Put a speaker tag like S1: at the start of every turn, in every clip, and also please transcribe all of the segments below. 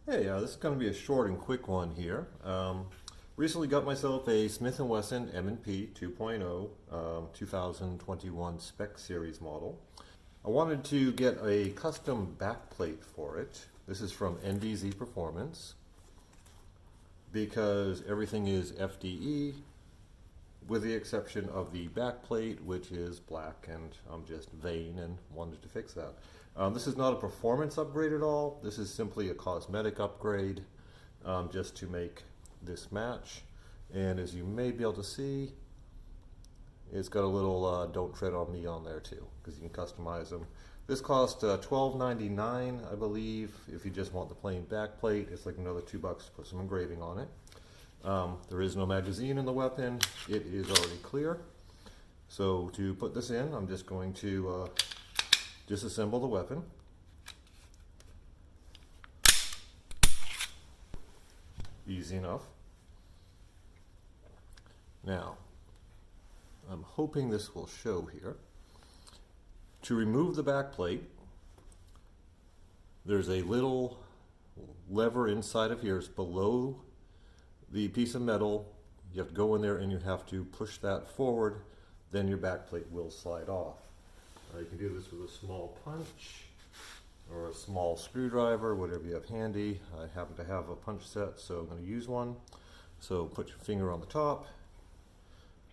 S1: Hey, this is going to be a short and quick one here. Recently got myself a Smith & Wesson M&P 2.0 2021 Spec series model. I wanted to get a custom backplate for it. This is from NDZ Performance because everything is FDE with the exception of the backplate, which is black, and I'm just vain and wanted to fix that. This is not a performance upgrade at all. This is simply a cosmetic upgrade just to make this match. And as you may be able to see, it's got a little "Don't Tread on Me" on there too, because you can customize them. This cost $12.99, I believe. If you just want the plain backplate, it's like another $2 to put some engraving on it. There is no magazine in the weapon. It is already clear. So to put this in, I'm just going to disassemble the weapon. Easy enough. Now, I'm hoping this will show here. To remove the back plate, there's a little lever inside of here. It's below the piece of metal. You have to go in there and you have to push that forward, then your back plate will slide off. You can do this with a small punch or a small screwdriver, whatever you have handy. I happen to have a punch set, so I'm going to use one. So put your finger on the top,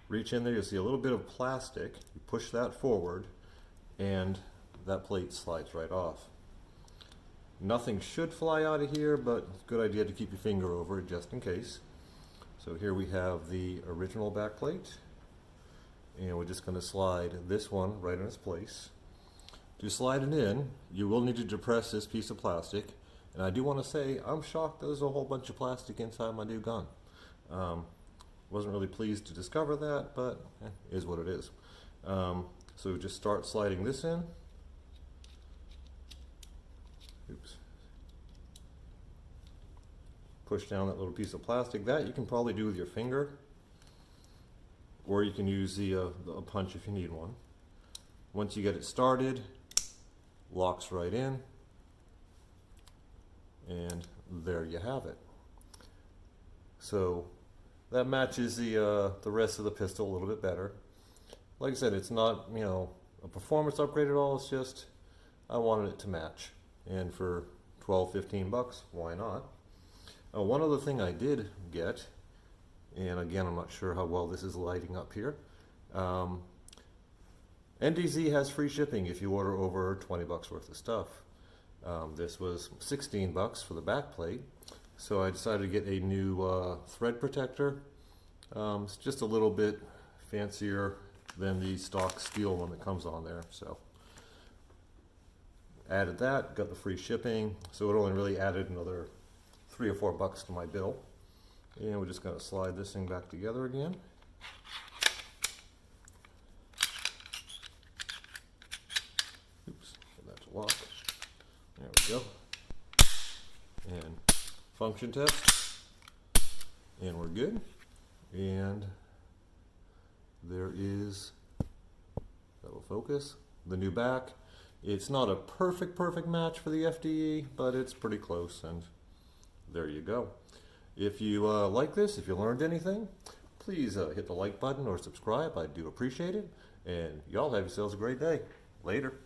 S1: reach in there, you'll see a little bit of plastic. You push that forward and that plate slides right off. Nothing should fly out of here, but it's a good idea to keep your finger over it just in case. So here we have the original back plate, and we're just going to slide this one right in its place. To slide it in, you will need to depress this piece of plastic, and I do want to say I'm shocked there's a whole bunch of plastic inside my new gun. Wasn't really pleased to discover that, but is what it is. So just start sliding this in. Oops. Push down that little piece of plastic. That you can probably do with your finger, or you can use a punch if you need one. Once you get it started, locks right in, and there you have it. So that matches the rest of the pistol a little bit better. Like I said, it's not a performance upgrade at all. It's just I wanted it to match, and for $12-15, why not? One other thing I did get, and again I'm not sure how well this is lighting up here. NDZ has free shipping if you order over $20 worth of stuff. This was $16 for the back plate, so I decided to get a new thread protector. It's just a little bit fancier than the stock steel one that comes on there. So added that, got the free shipping, so it only really added another $3 or $4 to my bill. And we're just going to slide this thing back together again. Oops, get that to lock. There we go. And function test. And we're good. And there is, that will focus, the new back. It's not a perfect match for the FDE, but it's pretty close, and there you go. If you like this, if you learned anything, please hit the like button or subscribe. I do appreciate it. And y'all have yourselves a great day. Later.